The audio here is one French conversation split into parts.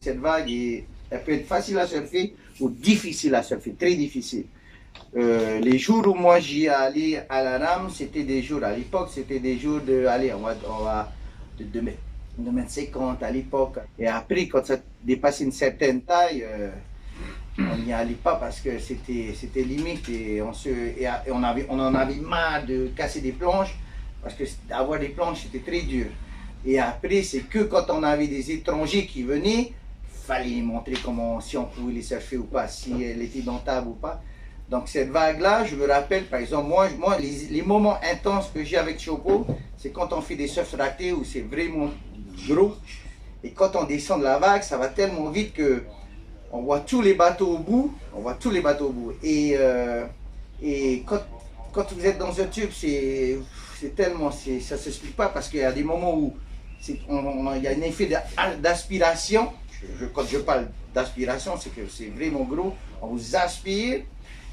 Cette vague, elle peut être facile à surfer ou difficile à surfer, très difficile. Les jours où moi j'y allais à la rame, c'était des jours, à l'époque, c'était des jours de, allez, on va de 2 mètres 50 à l'époque. Et après, quand ça dépassait une certaine taille, on n'y allait pas parce que c'était limite et on en avait marre de casser des planches parce que avoir des planches c'était très dur. Et après, c'est que quand on avait des étrangers qui venaient, fallait les montrer comment, si on pouvait les surfer ou pas, si elle était dentable ou pas. Donc cette vague-là, je me rappelle, par exemple, moi les moments intenses que j'ai avec Chopo, c'est quand on fait des surfs ratés où c'est vraiment gros. Et quand on descend de la vague, ça va tellement vite que on voit tous les bateaux au bout. On voit tous les bateaux au bout. Et quand vous êtes dans un tube, c'est tellement, ça ne s'explique pas parce qu'il y a des moments où il y a un effet d'aspiration. Quand je parle d'aspiration, c'est que c'est vraiment gros. On vous aspire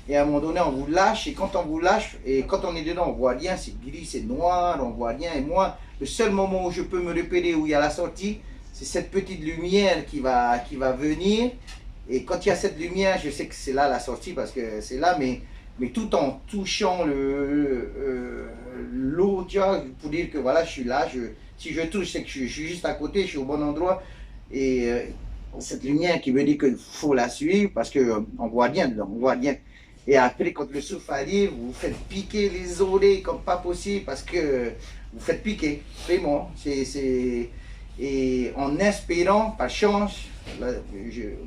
et à un moment donné, on vous lâche. Et quand on vous lâche, et quand on est dedans, on voit rien. C'est gris, c'est noir, on voit rien. Et moi, le seul moment où je peux me repérer où il y a la sortie, c'est cette petite lumière qui va venir. Et quand il y a cette lumière, je sais que c'est là la sortie parce que c'est là, mais tout en touchant l'eau, tu vois, pour dire que voilà, je suis là. Si je touche, c'est que je suis juste à côté, je suis au bon endroit. Et cette lumière qui veut dire qu'il faut la suivre parce qu'on voit rien dedans, on voit rien. Et après, quand le souffle arrive, vous faites piquer les oreilles comme pas possible parce que vous faites piquer, vraiment. Et en espérant, par chance, là,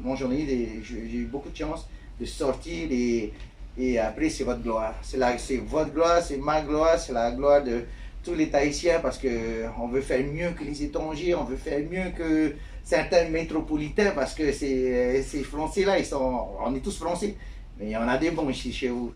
moi j'en ai eu, j'ai eu beaucoup de chance de sortir et après c'est votre gloire. C'est votre gloire, c'est ma gloire, c'est la gloire de tous les Tahitiens parce qu'on veut faire mieux que les étrangers, on veut faire mieux que certains métropolitains parce que ces Français-là, on est tous Français, mais il y en a des bons ici chez vous.